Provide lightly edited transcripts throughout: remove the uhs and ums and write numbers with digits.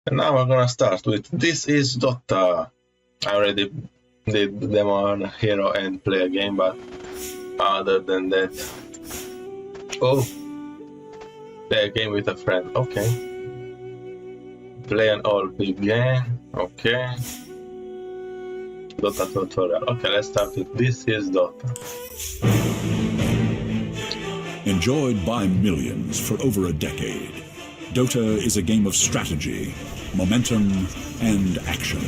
And now we're gonna start with This is Dota. I already did demo on Hero and play a game, but other than that... Oh! Play a game with a friend, okay. Play an all big game, okay. Dota tutorial, okay, let's start with This is Dota. Enjoyed by millions for over a decade, Dota is a game of strategy, momentum, and action.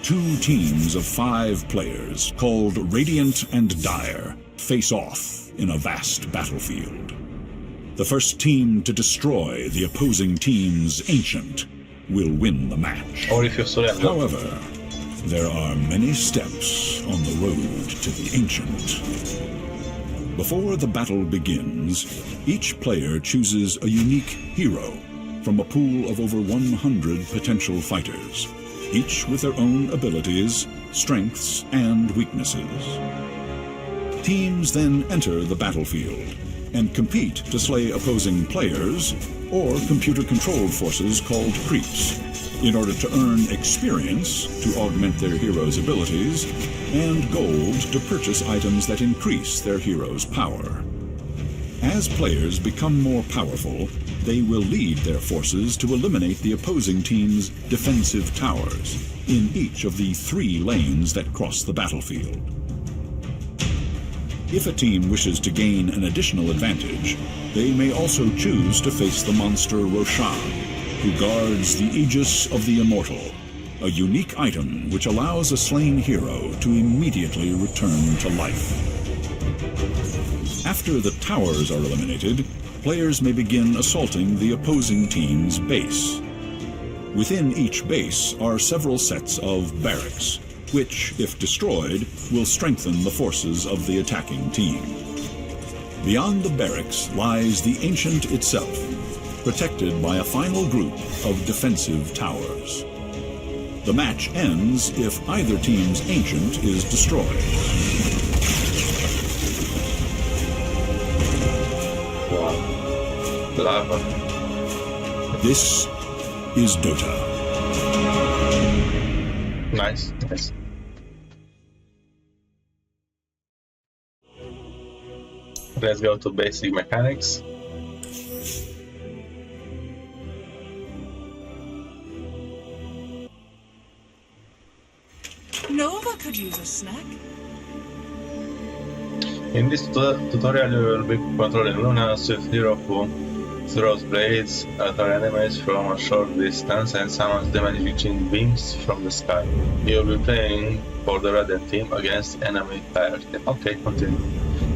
2 teams of 5 players, called Radiant and Dire, face off in a vast battlefield. The first team to destroy the opposing team's Ancient will win the match. Or if you surrender. However, there are many steps on the road to the Ancient. Before the battle begins, each player chooses a unique hero from a pool of over 100 potential fighters, each with their own abilities, strengths, and weaknesses. Teams then enter the battlefield and compete to slay opposing players or computer-controlled forces called creeps in order to earn experience to augment their heroes' abilities and gold to purchase items that increase their heroes' power. As players become more powerful, they will lead their forces to eliminate the opposing team's defensive towers in each of the 3 lanes that cross the battlefield. If a team wishes to gain an additional advantage, they may also choose to face the monster Roshan, who guards the Aegis of the Immortal, a unique item which allows a slain hero to immediately return to life. After the towers are eliminated, players may begin assaulting the opposing team's base. Within each base are several sets of barracks, which, if destroyed, will strengthen the forces of the attacking team. Beyond the barracks lies the Ancient itself, protected by a final group of defensive towers. The match ends if either team's Ancient is destroyed. Wow. Lava. This is Dota. Nice, nice. Let's go to basic mechanics. Nova could use a snack. In this tutorial you will be controlling Luna, swift hero who throws blades at our enemies from a short distance and summons damaging beams from the sky. You will be playing for the Radiant team against enemy pairs. Okay, continue.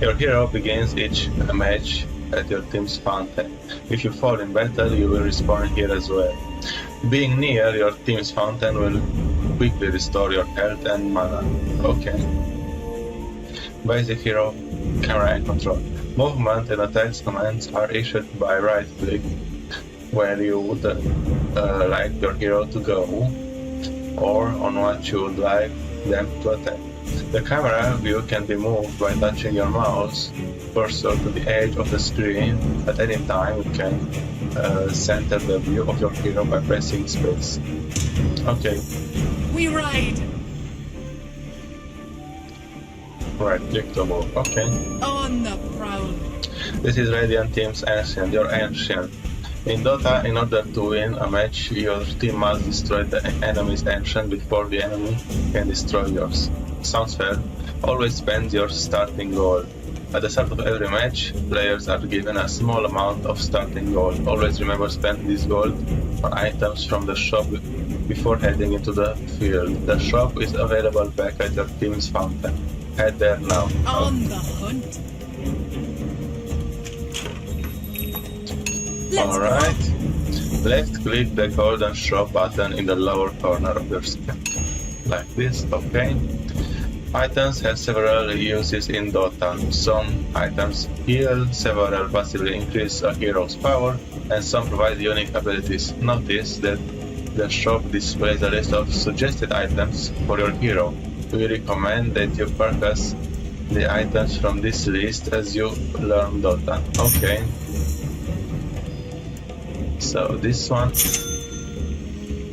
Your hero begins each match at your team's fountain. If you fall in battle, you will respawn here as well. Being near your team's fountain will quickly restore your health and mana. Okay. Basic hero camera and control. Movement and attacks commands are issued by right click where you would like your hero to go or on what you would like them to attack. The camera view can be moved by touching your mouse cursor to the edge of the screen. At any time you can center the view of your hero by pressing space. Okay. We ride! Right click to move. Okay. On the prowl. This is Radiant Team's Ancient, your Ancient. In Dota, in order to win a match, your team must destroy the enemy's Ancient before the enemy can destroy yours. Sounds fair? Always spend your starting gold. At the start of every match, players are given a small amount of starting gold. Always remember spend this gold on items from the shop before heading into the field. The shop is available back at your team's fountain. Head there now. On the hunt. Alright. Left click the golden shop button in the lower corner of your screen. Like this, okay. Items have several uses in Dota. Some items heal, several passively increase a hero's power, and some provide unique abilities. Notice that the shop displays a list of suggested items for your hero. We recommend that you purchase the items from this list as you learn Dota. Okay. So this one,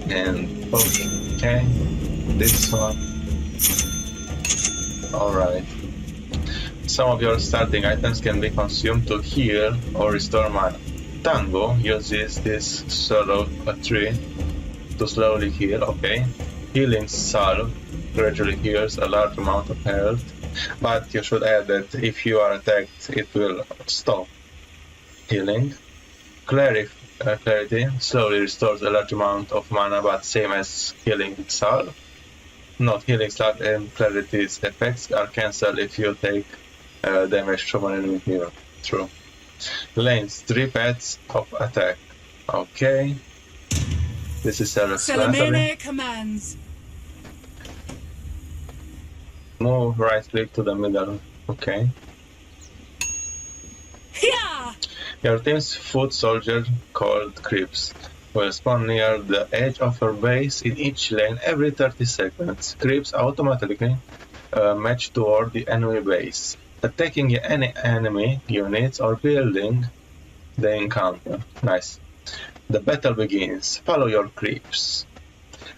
And okay, this one. Alright. Some of your starting items can be consumed to heal or restore mana. Tango uses this sort of a tree to slowly heal, okay. Healing Salve gradually heals a large amount of health, but you should add that if you are attacked, it will stop healing. Clarity slowly restores a large amount of mana, but same as Healing Salve. Not Healing Salve and Clarity's effects are cancelled if you take damage from an enemy hero. True. Lanes, 3 paths of attack. Okay. This is self-explanatory. Salamene commands. Move right click to the middle. Okay. Yeah! Your team's foot soldier called Creeps will spawn near the edge of your base in each lane every 30 seconds. Creeps automatically match toward the enemy base, attacking any enemy units or building they encounter. Nice. The battle begins. Follow your creeps.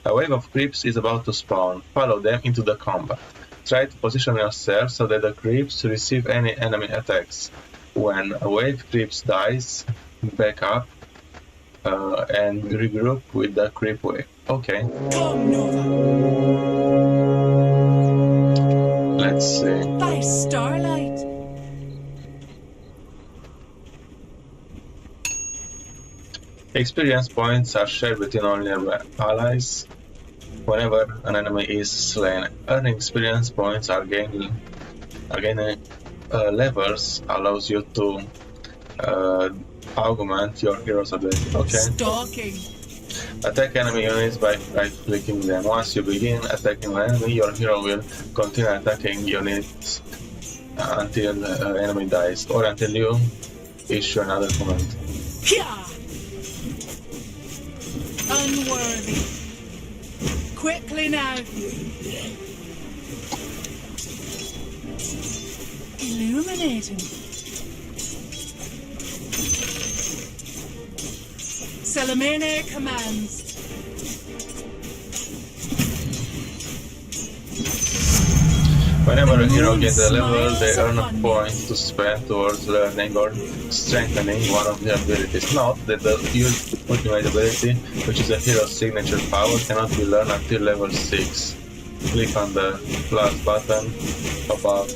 A wave of creeps is about to spawn. Follow them into the combat. Try to position yourself so that the creeps receive any enemy attacks. When a wave creeps dies, back up and regroup with the creep wave. Okay. Come, Nova. Let's see. By starlight. Experience points are shared between all nearby allies. Whenever an enemy is slain, earning experience points are gained. Levels allows you to augment your hero's ability. Okay. Stalking. Attack enemy units by right-clicking them. Once you begin attacking an enemy, your hero will continue attacking units until enemy dies, or until you issue another command. Yeah! Unworthy. Quickly now. Illuminating. Salamene commands. Whenever a hero gets a level, they earn a point to spend towards learning or strengthening one of their abilities. Note that the ultimate ability, which is a hero's signature power, cannot be learned until level 6. Click on the plus button above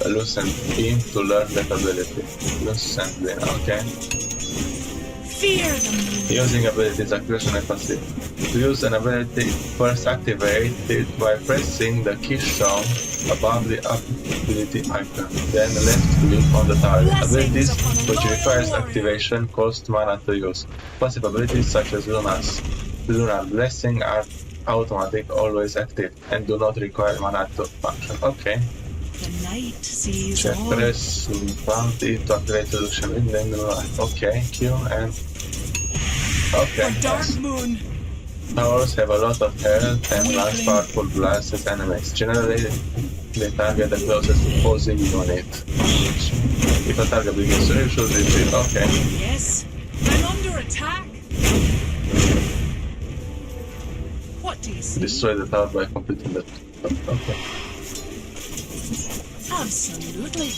Lucent Beam to learn that ability. Lucent Beam, okay. Fear them. Using abilities, activation and passive. To use an ability, first activate it by pressing the keystone above the ability icon. Then left click on the target. Abilities which requires activation cost mana to use. Passive abilities such as Lunar Blessing are automatic, always active, and do not require mana to function. Okay. The night sees Check all. press bounty to activate solution within the light. Okay, Q and okay. The dark Nice. moon. Towers have a lot of health and launch powerful blasts at enemies. Generally, they target the closest opposing unit. If a target begins to should retreat. Okay. Yes. I'm under attack. What do you see? Destroy the tower by completing the... Okay. Absolutely.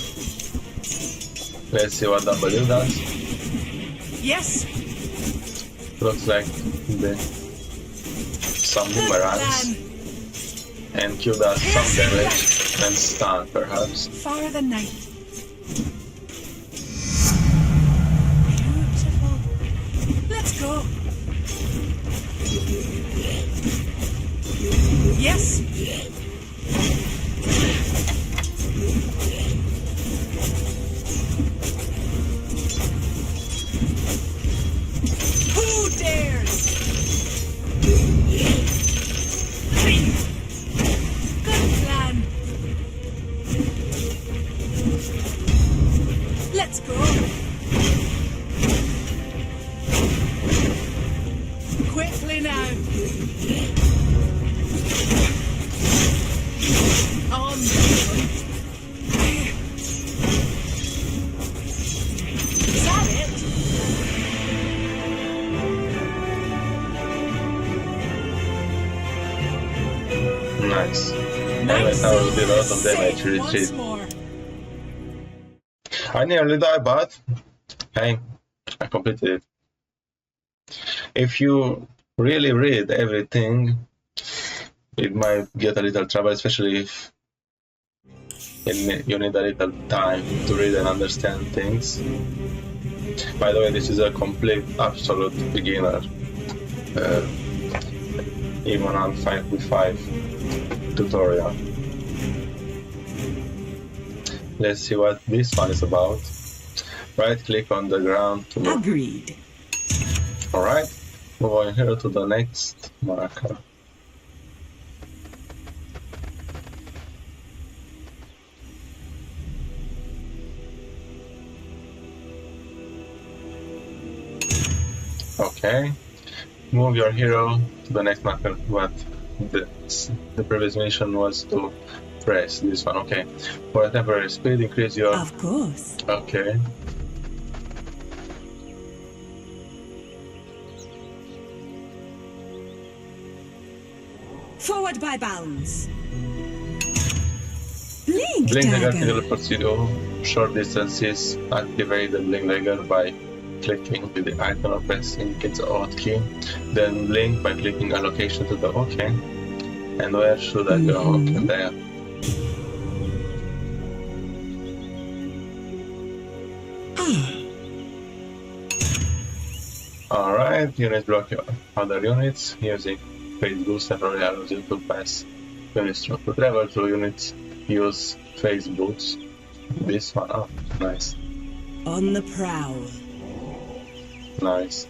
Let's see what W does. Yes. Looks like some Good boomerangs. plan. And Q does some damage and stun, perhaps. Far the night. Beautiful. Let's go. Yes. Who dares? Good plan. Let's go. Quickly now. On. Is that it? Nice. Knight Anyway, that was a Silver lot of damage. saved once Retreat. more. I nearly died, but hey, I completed it. If you really read everything, it might get a little trouble, especially if you need a little time to read and understand things. By the way, this is a complete, absolute beginner. Even on 5v5 tutorial. Let's see what this one is about. Right click on the ground to move. Agreed. Alright, move on here to the next marker. Okay, move your hero to the next marker, but the previous mission was to press this one. Okay, for a temporary speed, increase your... Of course. Okay. Forward by bounds. Blink Blink dagger dagger. teleports you short distances. Activate the blink dagger by clicking with the icon or pressing its hotkey. Then blink by clicking a location to the OK. And where should I go? Okay, there. Alright, units block your other units using phase boost temporarily allows you to pass units through. To travel through units, use phase boost. This one, oh, nice. On the prowl. Nice.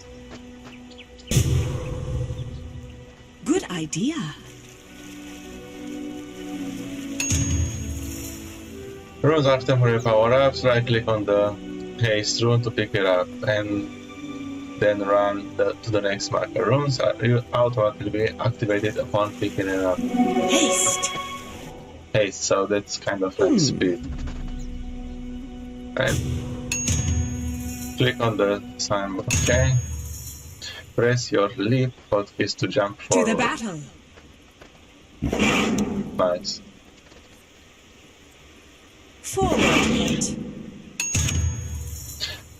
Good idea. Runes are temporary power-ups. Right click on the haste rune to pick it up and then run to the next marker. Runes are automatically activated upon picking it up. Haste. Haste, so that's kind of like speed. And click on the sign, okay. Press your leap hotkeys to jump forward. To the battle. Nice. Forward.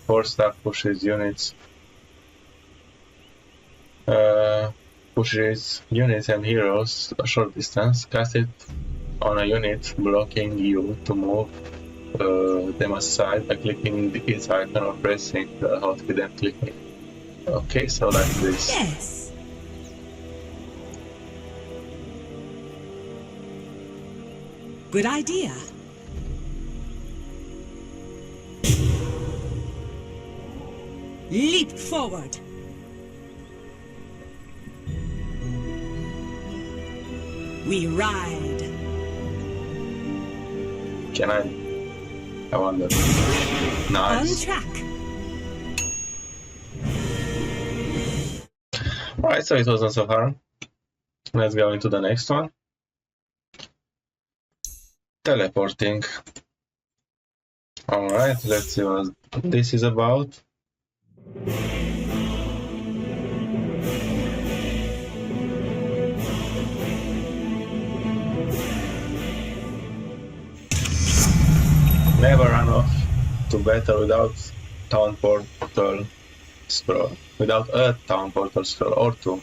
Force staff pushes units. Pushes units and heroes a short distance. Cast it on a unit blocking you to move them aside by clicking its icon or pressing the hotkey, then clicking. Okay, so like this. Yes. Good idea. Leap forward. We ride. Can I wonder. On Nice. track. Alright, so it wasn't so hard. Let's go into the next one. Teleporting. Alright, let's see what this is about. Never run off to battle without town portal scroll. Without a town portal scroll, or to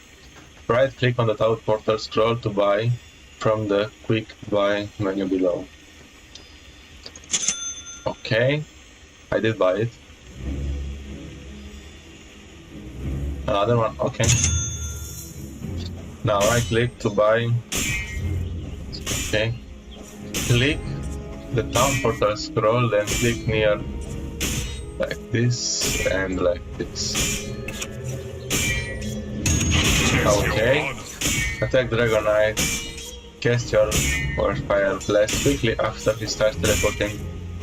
right click on the town portal scroll to buy from the quick buy menu below. Okay, I did buy it. Another one, okay. Now right click to buy. Okay, click the town portal scroll, then click near like this and like this. Okay, attack Dragon Knight, cast your fire blast quickly after he starts teleporting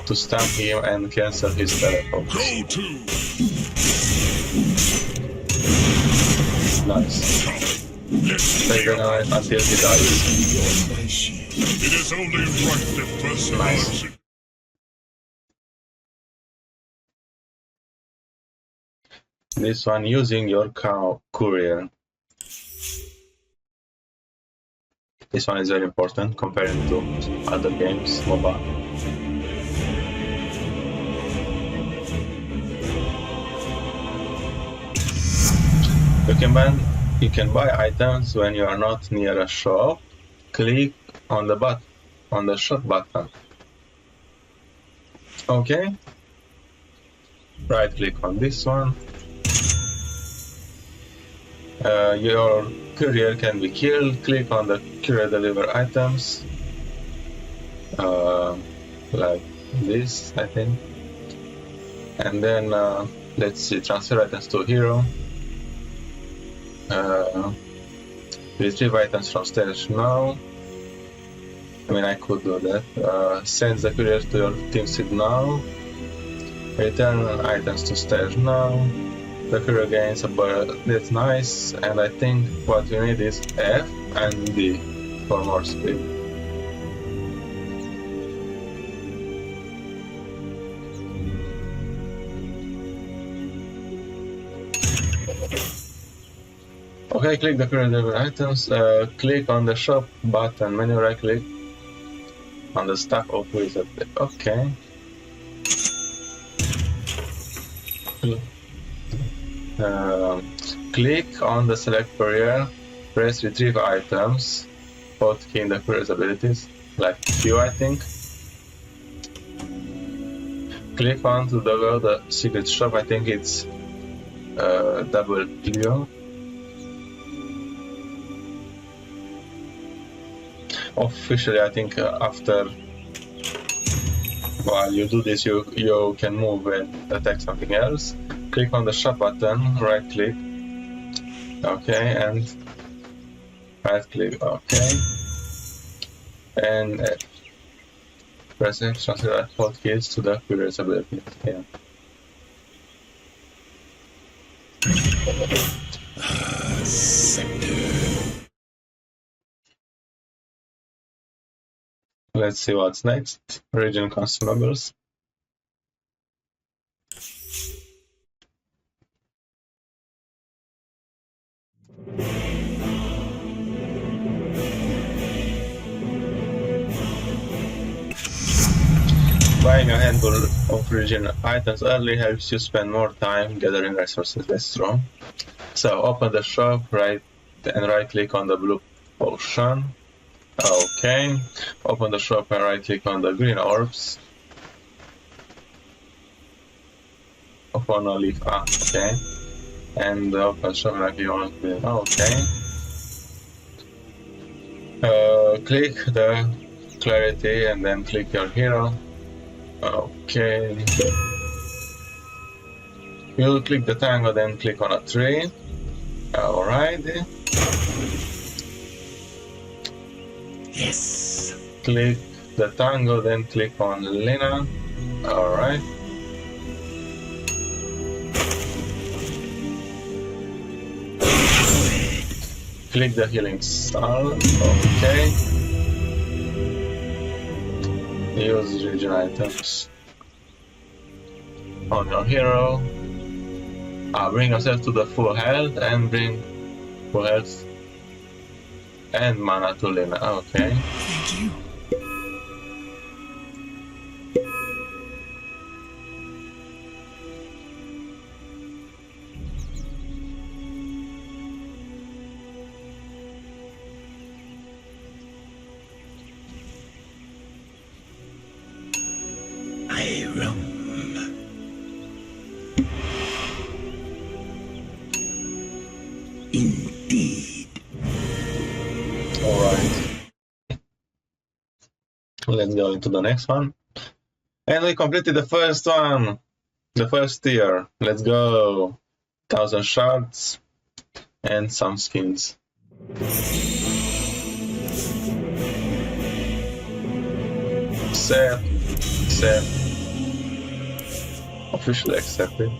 to stun him and cancel his teleport. Go to! Nice. Attack Dragon Knight until he dies. It is only right that person Nice. This one using your courier. This one is very important compared to other games, MOBA. You can buy items when you are not near a shop. Click on the shop button. Okay. Right click on this one. Your courier can be killed. Click on the courier deliver items. Like this, I think. And then let's see, transfer items to hero. Retrieve items from stage now. I mean, I could do that. Send the courier to your team seed now. Return items to stage now. The courier gains a bar. That's nice. And I think what we need is F and D for more speed. Okay, click the courier deliver items. Click on the shop button. Menu right click on the stack of wizard. Okay. Click on the select courier, press retrieve items, hotkey in the courier's abilities, like Q I think. Click on to the secret shop, I think it's W. Officially, I think after while you do this, you can move and attack something else. Click on the shop button, right click, okay, and right click, okay, and press X, transfer hotkeys to the courier's ability. Yeah. Let's see what's next. Region consumables. Buying a handful of region items early helps you spend more time gathering resources. That's true. So open the shop, right click on the blue potion. Okay. Open the shop and right click on the green orbs. Open a leaf. Okay. And open shop and right click on green. Okay. Click the clarity and then click your hero. Okay. You'll click the tango, then click on a tree. Alright. Yes. Click the tango, then click on Lena. Alright. Click the healing star. Okay. Use region items on your hero. Bring yourself to the full health and bring full health and mana to Lena. Okay. Thank you. Indeed. Alright. Let's go into the next one. And we completed the first one. The first tier. Let's go. 1000 shards and some skins. Accept. Officially accepted.